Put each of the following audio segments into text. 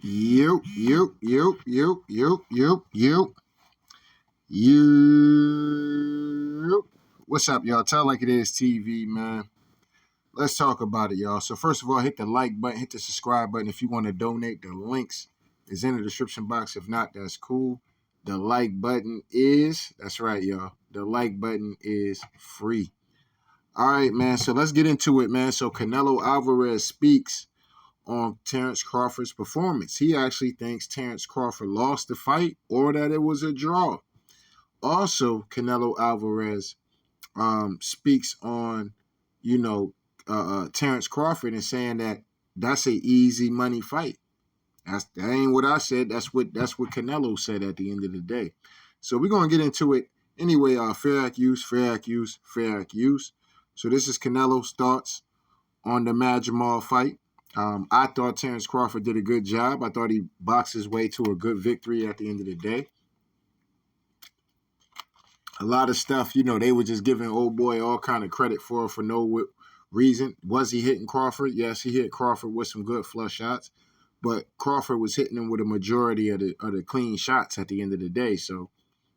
You. What's up, y'all? Tell Like It Is TV, man. Let's talk about it, y'all. So first of all, hit the like button, hit the subscribe button. If you want to donate, the links is in the description box. If not, that's cool. The like button that's right, y'all. The like button is free. All right, man. So let's get into it, man. So Canelo Alvarez speaks on Terrence Crawford's performance. He actually thinks Terrence Crawford lost the fight or that it was a draw. Also, Canelo Alvarez speaks on, Terrence Crawford and saying that that's an easy money fight. That ain't what I said. That's what Canelo said at the end of the day. So we're gonna get into it anyway. Fair accuse. So this is Canelo's thoughts on the Mad Jamal fight. I thought Terrence Crawford did a good job. I thought he boxed his way to a good victory at the end of the day. A lot of stuff, they were just giving old boy all kind of credit for no reason. Was he hitting Crawford? Yes, he hit Crawford with some good flush shots, but Crawford was hitting him with a majority of the clean shots at the end of the day. So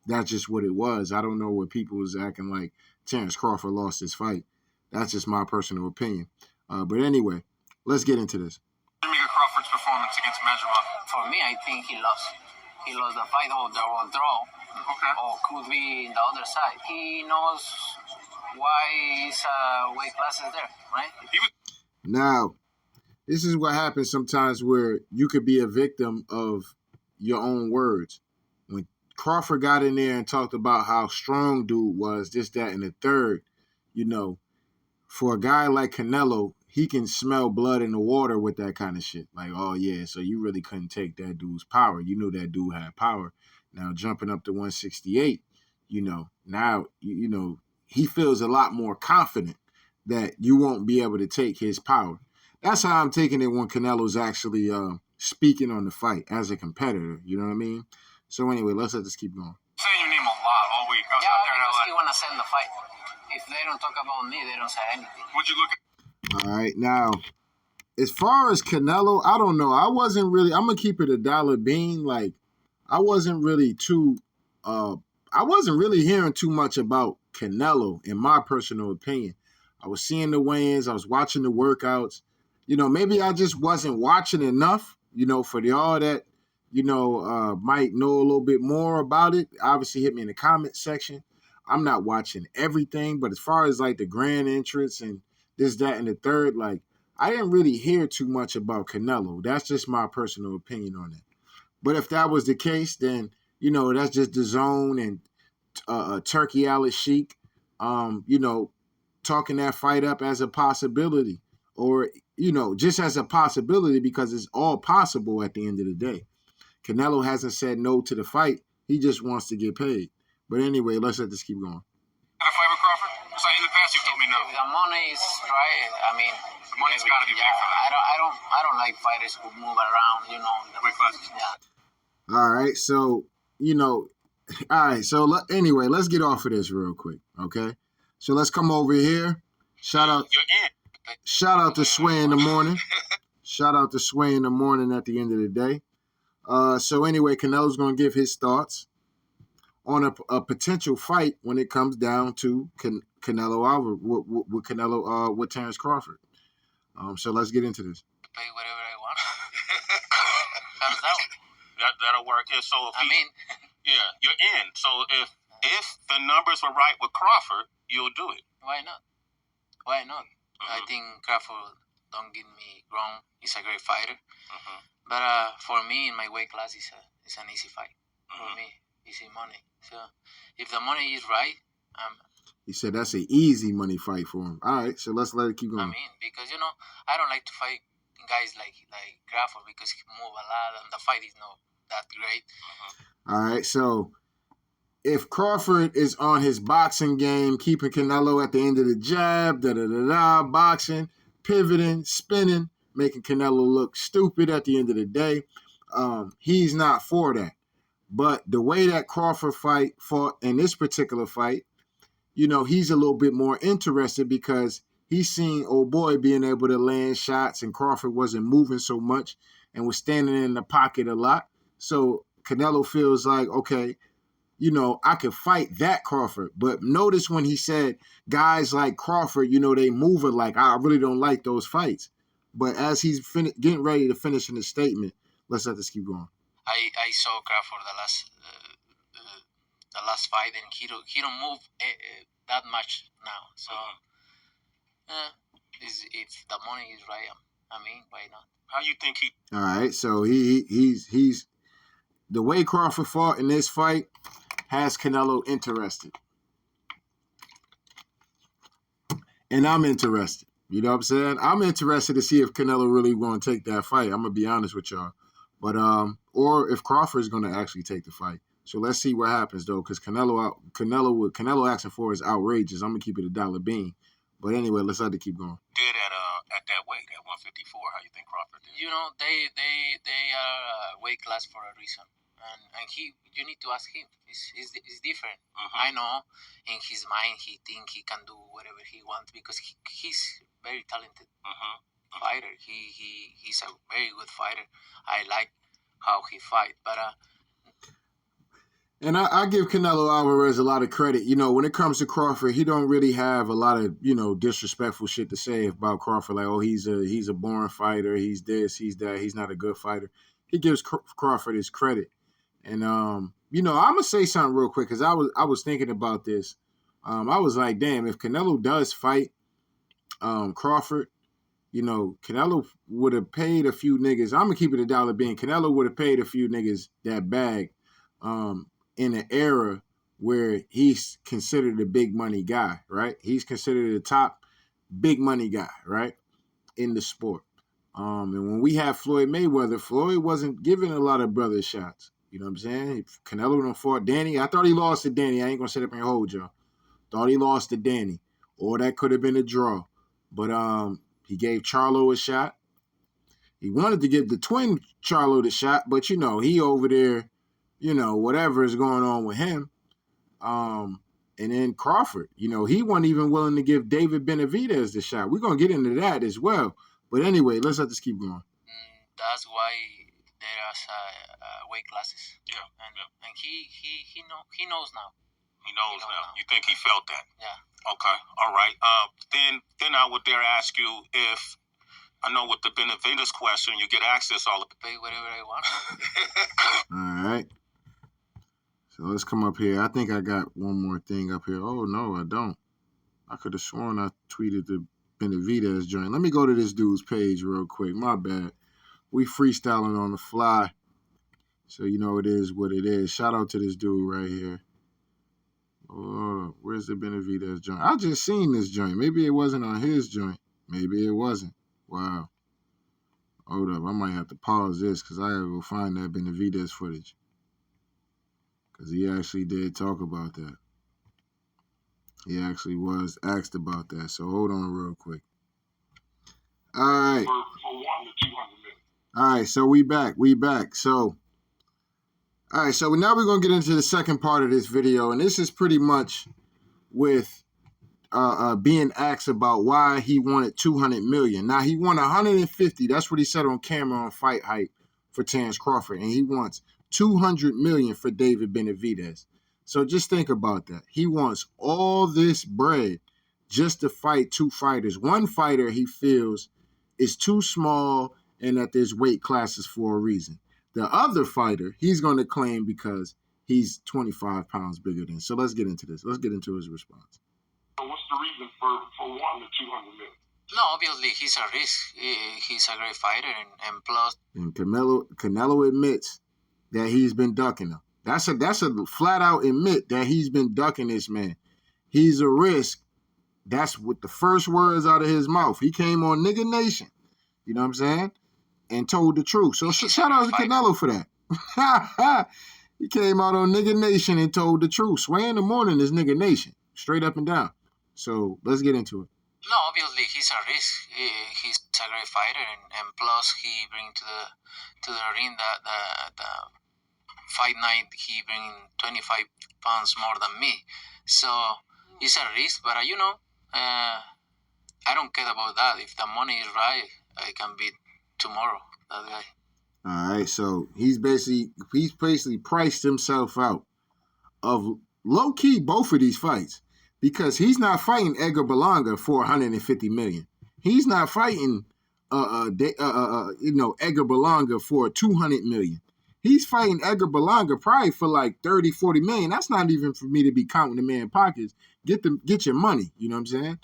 that's just what it was. I don't know what people was acting like Terrence Crawford lost his fight. That's just my personal opinion. But anyway, let's get into this. What do you make of Crawford's performance against Majumov? For me, I think he lost. He lost the fight or the draw. Okay. Or could be the other side. He knows why his weight class is there, right? Now, this is what happens sometimes where you could be a victim of your own words. When Crawford got in there and talked about how strong dude was, this, that, and the third, for a guy like Canelo, he can smell blood in the water with that kind of shit. Like, oh, yeah, so you really couldn't take that dude's power. You knew that dude had power. Now, jumping up to 168, now, he feels a lot more confident that you won't be able to take his power. That's how I'm taking it when Canelo's actually speaking on the fight as a competitor. You know what I mean? So anyway, let's let this keep going. Saying your name a lot all week. I was out there in because LA. he want to send the fight. If they don't talk about me, they don't say anything. Would you look at? All right, now, as far as Canelo, I don't know. I'm going to keep it a dollar bean. Like, I wasn't really hearing too much about Canelo, in my personal opinion. I was seeing the weigh-ins. I was watching the workouts. Maybe I just wasn't watching enough, for y'all that, might know a little bit more about it. Obviously, hit me in the comment section. I'm not watching everything, but as far as, like, the grand entrance and this, that, and the third, like, I didn't really hear too much about Canelo. That's just my personal opinion on it. But if that was the case, then, that's just the zone and Turkey Alice Sheik, talking that fight up as a possibility or, just as a possibility because it's all possible at the end of the day. Canelo hasn't said no to the fight. He just wants to get paid. But anyway, let's let this keep going. A fight with Crawford? Because in the past you told me no. If the money is right, I mean, The money's got to be big for that. I don't like fighters who move around, the weight classes. Yeah. All right. So, all right. So anyway, let's get off of this real quick. Okay. So let's come over here. Shout out to Sway in the morning. Shout out to Sway in the morning at the end of the day. So anyway, Canelo's going to give his thoughts on a potential fight when it comes down to Canelo Alvarez with Terrence Crawford. So let's get into this. Pay whatever I want. Hands down. That'll work. Yeah, so if Yeah, you're in. So if the numbers were right with Crawford, you'll do it. why not? Why not? I think Crawford, don't get me wrong, he's a great fighter. But for me, in my weight class, it's an easy fight. For me, easy money. So if the money is right, He said that's an easy money fight for him. All right, so let's let it keep going. because I don't like to fight guys like Crawford because he move a lot and the fight is not that great. All right, so if Crawford is on his boxing game, keeping Canelo at the end of the jab, boxing, pivoting, spinning, making Canelo look stupid at the end of the day, he's not for that. But the way that Crawford fought in this particular fight, he's a little bit more interested because he's seen old boy being able to land shots and Crawford wasn't moving so much. and was standing in the pocket a lot. So Canelo feels like, okay, you know, I could fight that Crawford. But notice when he said guys like Crawford, you know, they move it like, I really don't like those fights. But as he's getting ready to finish in his statement, let's let this keep going. I saw Crawford the last fight, and he don't move that much now. So if the money is right, I mean, why not? How you think he? All right, so he's the way Crawford fought in this fight has Canelo interested, and I'm interested. You know what I'm saying? I'm interested to see if Canelo really going to take that fight. I'm gonna be honest with y'all, but or if Crawford is going to actually take the fight. So let's see what happens though, because Canelo asking for is outrageous. I'm gonna keep it $1 bean. But anyway, let's let it keep going. Did at that weight at 154? How you think Crawford did? You know, they are weight class for a reason, and you need to ask him. It's different. I know in his mind he think he can do whatever he wants because he's very talented fighter. He's a very good fighter. I like how he fight, but and I give Canelo Alvarez a lot of credit. You know, when it comes to Crawford, he don't really have a lot of, you know, disrespectful shit to say about Crawford. Like, oh, he's a boring fighter. He's this, he's that. He's not a good fighter. He gives Crawford his credit. And, you know, I'm going to say something real quick because I was thinking about this. I was like, damn, if Canelo does fight Crawford, you know, Canelo would have paid a few niggas. I'm going to keep it $1 bean. Canelo would have paid a few niggas that bag. In an era where he's considered a big money guy, right? He's considered a top big money guy, right, in the sport. And when we had Floyd Mayweather, Floyd wasn't giving a lot of brother shots. You know what I'm saying? Canelo done fought Danny. I thought he lost to Danny. I ain't going to sit up and hold y'all. Thought he lost to Danny. Or that could have been a draw. But he gave Charlo a shot. He wanted to give the twin Charlo the shot, but, you know, he over there, you know, whatever is going on with him. And then Crawford, you know, he wasn't even willing to give David Benavidez the shot. We're going to get into that as well. But anyway, let's let this keep going. That's why there are weight classes. Yeah. And he knows now. He knows now. You think he felt that? Yeah. Okay. All right. Then I would dare ask you if, I know with the Benavidez question, you get access all the pay whatever I want. All right. So let's come up here. I think I got one more thing up here. Oh, no, I don't. I could have sworn I tweeted the Benavidez joint. Let me go to this dude's page real quick. My bad. We freestyling on the fly. So you know it is what it is. Shout out to this dude right here. Oh, where's the Benavidez joint? I just seen this joint. Maybe it wasn't on his joint. Maybe it wasn't. Wow. Hold up. I might have to pause this because I gotta go find that Benavidez footage. Because he actually did talk about that. He actually was asked about that. So hold on real quick. All right. For 1 to 200 minutes. All right, so we back. So, all right, so now we're going to get into the second part of this video. And this is pretty much with being asked about why he wanted 200 million. Now, he won 150. That's what he said on camera on Fight Hype for Terrence Crawford. And he wants 200 million for David Benavidez. So just think about that. He wants all this bread just to fight two fighters. One fighter he feels is too small and that there's weight classes for a reason. The other fighter he's going to claim because he's 25 pounds bigger than. So let's get into this. Let's get into his response. So what's the reason for 1 to 200 million? No, obviously he's a risk. He's a great fighter, and plus. And Canelo admits that he's been ducking him. That's a flat out admit that he's been ducking this man. He's a risk. That's what the first words out of his mouth. He came on Nigga Nation, you know what I'm saying, and told the truth. So shout out to Canelo for that. He came out on Nigga Nation and told the truth. Sway in the Morning is Nigga Nation, straight up and down. So let's get into it. No, obviously he's a risk. He's a great fighter, and plus he bring to the ring the fight night. He bring 25 pounds more than me, so it's a risk. But I don't care about that. If the money is right, I can beat tomorrow that guy. All right, so he's basically priced himself out of low key both of these fights because he's not fighting Edgar Berlanga for 150 million. He's not fighting Edgar Berlanga for 200 million. He's fighting Edgar Berlanga probably for like 30, 40 million. That's not even for me to be counting the man pockets. Get your money. You know what I'm saying?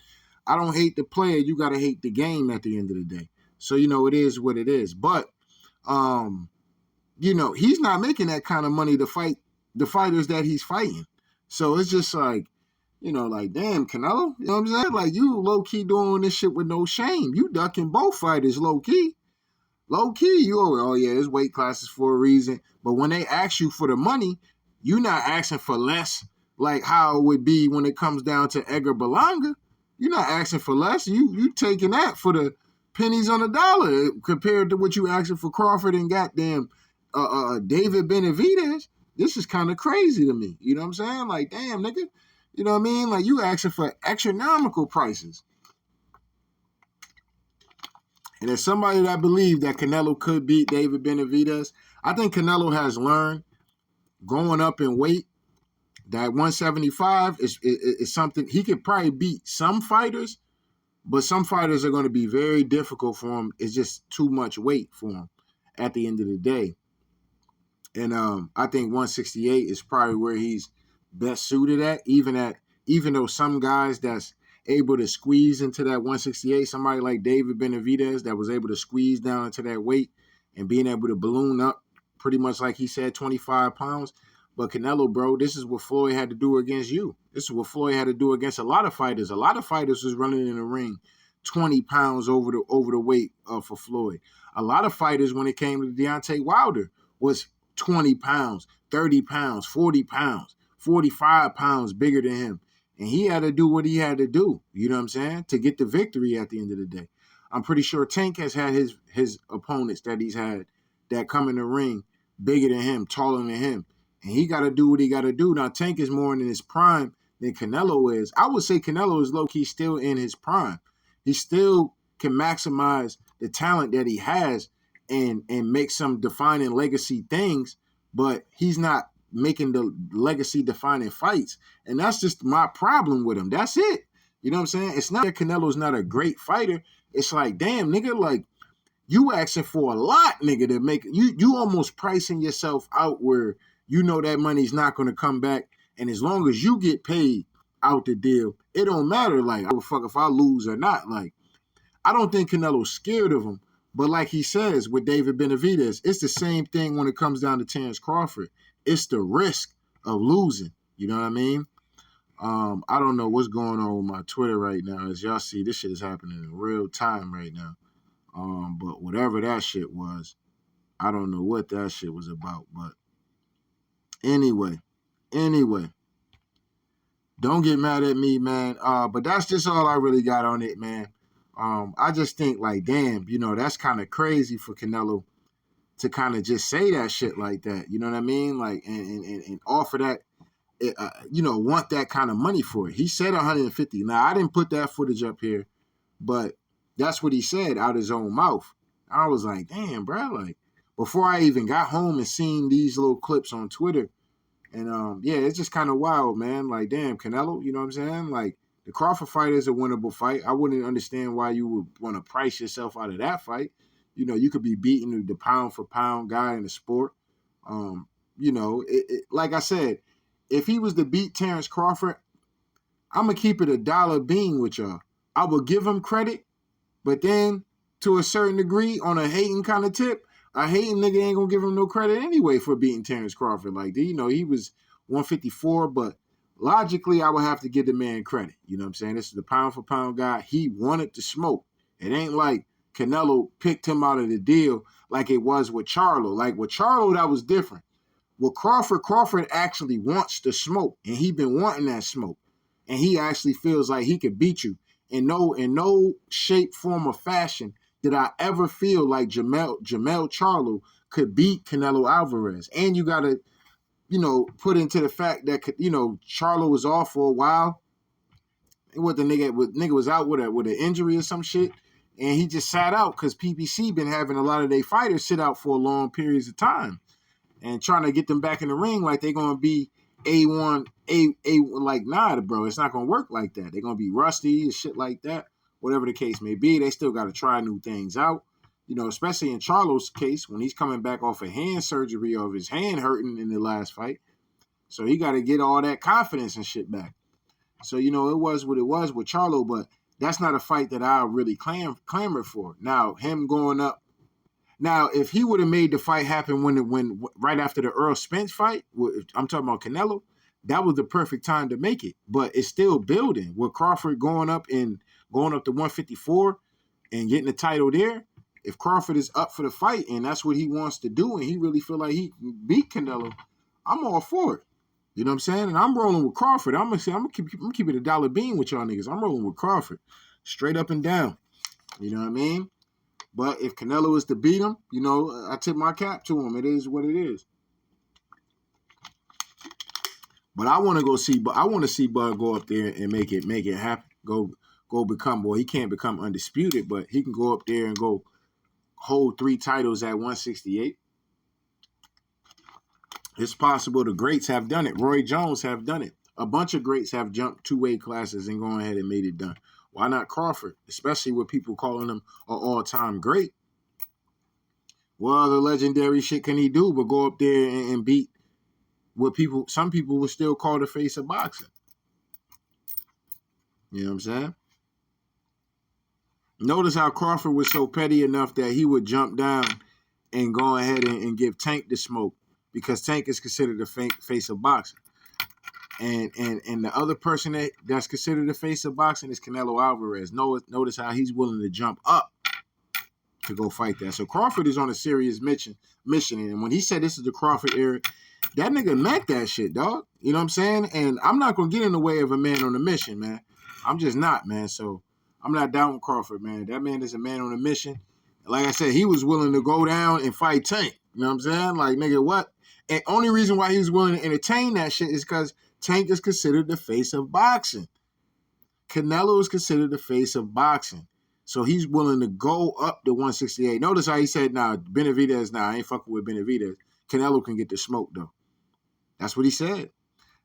I don't hate the player. You got to hate the game at the end of the day. So, it is what it is. But, he's not making that kind of money to fight the fighters that he's fighting. So it's just like, like, damn, Canelo, you know what I'm saying? Like, you low-key doing this shit with no shame. You ducking both fighters low-key. Low-key, it's weight classes for a reason. But when they ask you for the money, you're not asking for less like how it would be when it comes down to Edgar Berlanga. You're not asking for less. You taking that for the pennies on the dollar compared to what you asking for Crawford and goddamn David Benavidez. This is kind of crazy to me. You know what I'm saying? Like, damn, nigga. You know what I mean? Like, you asking for astronomical prices. And as somebody that believes that Canelo could beat David Benavidez, I think Canelo has learned going up in weight that 175 is something he could probably beat some fighters, but some fighters are going to be very difficult for him. It's just too much weight for him at the end of the day. And I think 168 is probably where he's best suited at, even though some guys that's able to squeeze into that 168, somebody like David Benavidez that was able to squeeze down into that weight and being able to balloon up pretty much like he said, 25 pounds. But Canelo, bro, this is what Floyd had to do against you. This is what Floyd had to do against a lot of fighters. A lot of fighters was running in the ring 20 pounds over the weight for Floyd. A lot of fighters, when it came to Deontay Wilder, was 20 pounds, 30 pounds, 40 pounds, 45 pounds bigger than him. And he had to do what he had to do, you know what I'm saying, to get the victory at the end of the day. I'm pretty sure Tank has had his opponents that he's had that come in the ring bigger than him, taller than him. And he got to do what he got to do. Now, Tank is more in his prime than Canelo is. I would say Canelo is low-key still in his prime. He still can maximize the talent that he has and make some defining legacy things, but he's not making the legacy-defining fights. And that's just my problem with him. That's it. You know what I'm saying? It's not that Canelo's not a great fighter. It's like, damn, nigga, like, you asking for a lot, nigga, to make you almost pricing yourself out where you know that money's not going to come back. And as long as you get paid out the deal, it don't matter, like, I would fuck if I lose or not. Like, I don't think Canelo's scared of him. But like he says with David Benavidez, it's the same thing when it comes down to Terence Crawford. It's the risk of losing. You know what I mean? I don't know what's going on with my Twitter right now. As y'all see, this shit is happening in real time right now. But whatever that shit was, I don't know what that shit was about. But anyway, don't get mad at me, man. But that's just all I really got on it, man. I just think, like, damn, that's kind of crazy for Canelo to kind of just say that shit like that. You know what I mean? Like, and offer that, want that kind of money for it. He said 150. Now, I didn't put that footage up here, but that's what he said out his own mouth. I was like, damn, bro. Like, before I even got home and seen these little clips on Twitter, and it's just kind of wild, man. Like, damn, Canelo, you know what I'm saying? Like, the Crawford fight is a winnable fight. I wouldn't understand why you would want to price yourself out of that fight. You could be beating the pound-for-pound guy in the sport. Like I said, if he was to beat Terence Crawford, I'm going to keep it a dollar bean with y'all. I would give him credit, but then to a certain degree, on a hating kind of tip, a hating nigga ain't going to give him no credit anyway for beating Terence Crawford. Like, he was 154, but logically, I would have to give the man credit. You know what I'm saying? This is the pound-for-pound guy. He wanted to smoke. It ain't like Canelo picked him out of the deal like it was with Charlo. Like, with Charlo, that was different. With Crawford actually wants to smoke, and he been wanting that smoke. And he actually feels like he could beat you. In no shape, form, or fashion did I ever feel like Jamel Charlo could beat Canelo Alvarez. And you got to, put into the fact that, Charlo was off for a while. What the nigga was out with an injury or some shit. And he just sat out because PBC been having a lot of their fighters sit out for long periods of time and trying to get them back in the ring like they're going to be A1, like, nah, bro, it's not going to work like that. They're going to be rusty and shit like that. Whatever the case may be, they still got to try new things out. You know, especially in Charlo's case, when he's coming back off of hand surgery of his hand hurting in the last fight. So he got to get all that confidence and shit back. So, you know, it was what it was with Charlo, but that's not a fight that I really clamored for. Now, him going up. Now, if he would have made the fight happen when right after the Earl Spence fight, I'm talking about Canelo, that was the perfect time to make it. But it's still building. With Crawford going up to 154 and getting the title there, if Crawford is up for the fight and that's what he wants to do and he really feel like he can beat Canelo, I'm all for it. You know what I'm saying? And I'm rolling with Crawford. I'm gonna keep it a dollar bean with y'all niggas. I'm rolling with Crawford, straight up and down. You know what I mean? But if Canelo is to beat him, you know, I tip my cap to him. It is what it is. But I want to see Bud go up there and make it happen. Go become, boy. He can't become undisputed, but he can go up there and go hold 3 titles at 168. It's possible. The greats have done it. Roy Jones have done it. A bunch of greats have jumped 2 weight classes and gone ahead and made it done. Why not Crawford? Especially with people calling him an all-time great. What other legendary shit can he do but go up there and beat what some people would still call the face of boxing? You know what I'm saying? Notice how Crawford was so petty enough that he would jump down and go ahead and give Tank the smoke because Tank is considered the face of boxing. And the other person that's considered the face of boxing is Canelo Alvarez. Notice how he's willing to jump up to go fight that. So Crawford is on a serious mission. And when he said this is the Crawford era, that nigga meant that shit, dog. You know what I'm saying? And I'm not going to get in the way of a man on a mission, man. I'm just not, man. So I'm not down with Crawford, man. That man is a man on a mission. Like I said, he was willing to go down and fight Tank. You know what I'm saying? Like, nigga, what? And only reason why he was willing to entertain that shit is because Tank is considered the face of boxing. Canelo is considered the face of boxing. So he's willing to go up to 168. Notice how he said, nah, Benavidez, I ain't fucking with Benavidez. Canelo can get the smoke, though. That's what he said.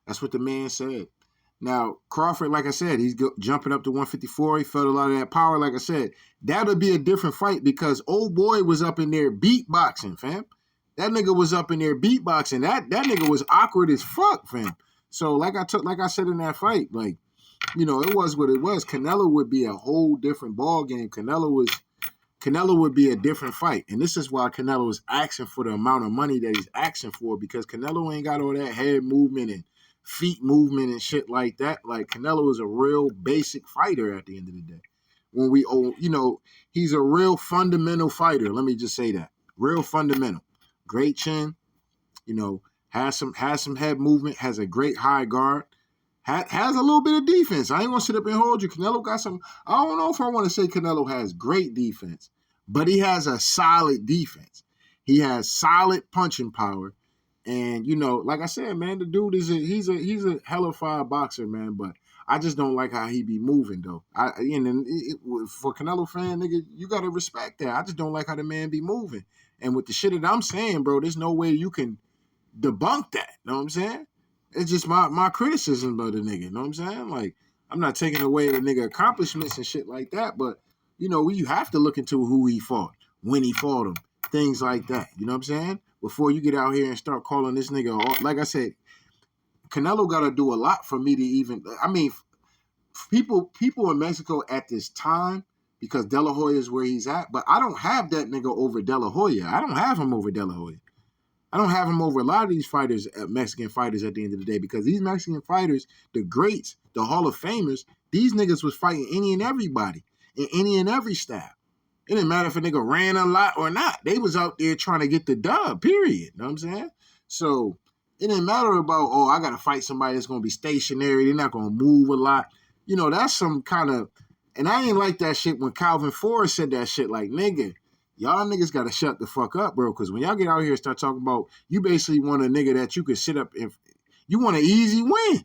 That's what the man said. Now, Crawford, like I said, he's jumping up to 154. He felt a lot of that power, like I said. That'll be a different fight because old boy was up in there beatboxing, fam. That nigga was up in there beatboxing. That nigga was awkward as fuck, fam. So like I said in that fight, like, you know, it was what it was. Canelo would be a whole different ball game. Canelo would be a different fight. And this is why Canelo is asking for the amount of money that he's asking for, because Canelo ain't got all that head movement and feet movement and shit like that. Like, Canelo is a real basic fighter at the end of the day. When he's a real fundamental fighter. Let me just say that. Real fundamental. Great chin, you know, has some head movement, has a great high guard, has a little bit of defense. I ain't gonna sit up and hold you. Canelo got some. I don't know if I want to say Canelo has great defense, but he has a solid defense. He has solid punching power, and you know, like I said, man, the dude he's a hella fire boxer, man. But I just don't like how he be moving though. For Canelo fan, nigga, you gotta respect that. I just don't like how the man be moving. And with the shit that I'm saying, bro, there's no way you can debunk that. You know what I'm saying? It's just my criticism of the nigga. You know what I'm saying? Like, I'm not taking away the nigga accomplishments and shit like that, but, you know, you have to look into who he fought, when he fought him, things like that. You know what I'm saying? Before you get out here and start calling this nigga, like I said, Canelo got to do a lot for me to even, I mean, people in Mexico at this time, because De La Hoya is where he's at, but I don't have that nigga over De La Hoya. I don't have him over De La Hoya. I don't have him over a lot of these fighters, Mexican fighters at the end of the day, because these Mexican fighters, the greats, the Hall of Famers, these niggas was fighting any and everybody in any and every style. It didn't matter if a nigga ran a lot or not. They was out there trying to get the dub, period. You know what I'm saying? So it didn't matter about, oh, I got to fight somebody that's going to be stationary. They're not going to move a lot. You know, that's some kind of, and I ain't like that shit when Calvin Forrest said that shit, like, nigga, y'all niggas got to shut the fuck up, bro, because when y'all get out here and start talking about, you basically want a nigga that you can sit up and, you want an easy win.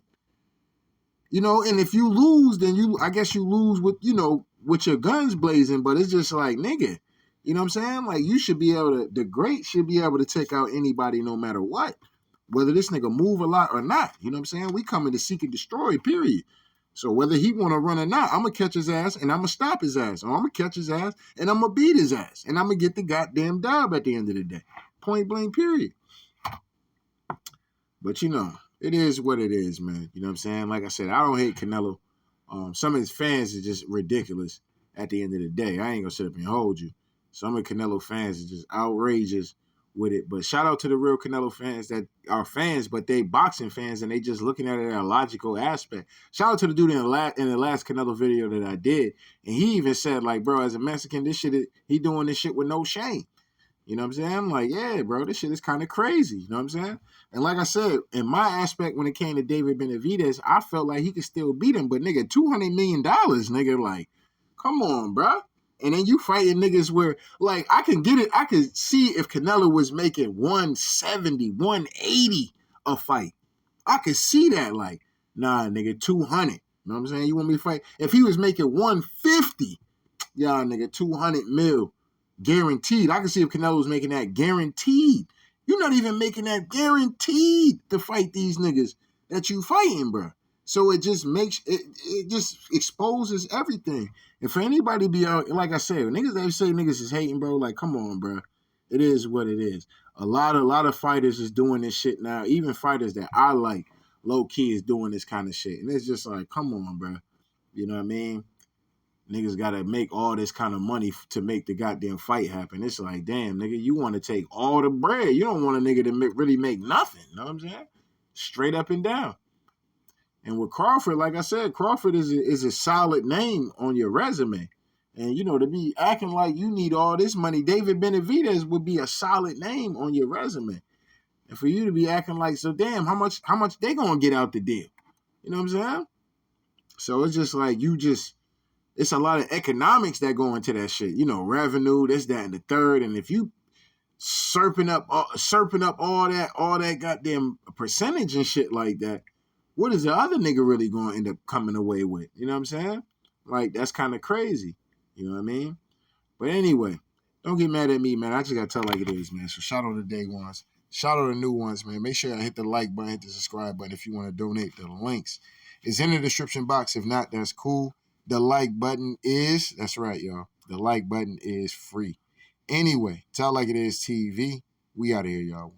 You know, and if you lose, then I guess you lose with, you know, with your guns blazing, but it's just like, nigga, you know what I'm saying? Like, you should be able to, the great should be able to take out anybody no matter what, whether this nigga move a lot or not. You know what I'm saying? We coming to seek and destroy, period. So whether he want to run or not, I'm going to catch his ass and I'm going to stop his ass. Or I'm going to catch his ass and I'm going to beat his ass. And I'm going to get the goddamn dub at the end of the day. Point blank, period. But, you know, it is what it is, man. You know what I'm saying? Like I said, I don't hate Canelo. Some of his fans are just ridiculous at the end of the day. I ain't going to sit up and hold you. Some of Canelo fans are just outrageous with it. But shout out to the real Canelo fans that are fans, but they boxing fans, and they just looking at it in a logical aspect. Shout out to the dude in the last Canelo video that I did. And he even said, like, bro, as a Mexican, he doing this shit with no shame. You know what I'm saying? I'm like, yeah, bro, this shit is kind of crazy. You know what I'm saying? And like I said, in my aspect, when it came to David Benavidez, I felt like he could still beat him. But, nigga, $200 million, nigga, like, come on, bro. And then you fighting niggas where, like, I can get it. I could see if Canelo was making 170, 180 a fight. I could see that, like, nah, nigga, 200. You know what I'm saying? You want me to fight? If he was making 150, y'all, nigga, 200 mil. Guaranteed. I can see if Canelo's making that guaranteed. You're not even making that guaranteed to fight these niggas that you fighting, bro. So it just makes it just exposes everything. And for anybody to be out, like I said, niggas that say niggas is hating, bro, like, come on, bro. It is what it is. A lot of fighters is doing this shit now. Even fighters that I like, low key, is doing this kind of shit. And it's just like, come on, bro. You know what I mean? Niggas got to make all this kind of money to make the goddamn fight happen. It's like, damn, nigga, you want to take all the bread. You don't want a nigga to really make nothing. You know what I'm saying? Straight up and down. And with Crawford, like I said, Crawford is a solid name on your resume. And, you know, to be acting like you need all this money, David Benavidez would be a solid name on your resume. And for you to be acting like, so damn, how much they going to get out the deal? You know what I'm saying? So it's just like it's a lot of economics that go into that shit. You know, revenue, this, that, and the third. And if you serping up all that goddamn percentage and shit like that, what is the other nigga really going to end up coming away with? You know what I'm saying? Like, that's kind of crazy. You know what I mean? But anyway, don't get mad at me, man. I just got to tell like it is, man. So shout out to day ones. Shout out to new ones, man. Make sure I hit the like button, hit the subscribe button if you want to donate. The links is in the description box. If not, that's cool. The like button is, that's right, y'all. The like button is free. Anyway, tell like it is TV. We out of here, y'all.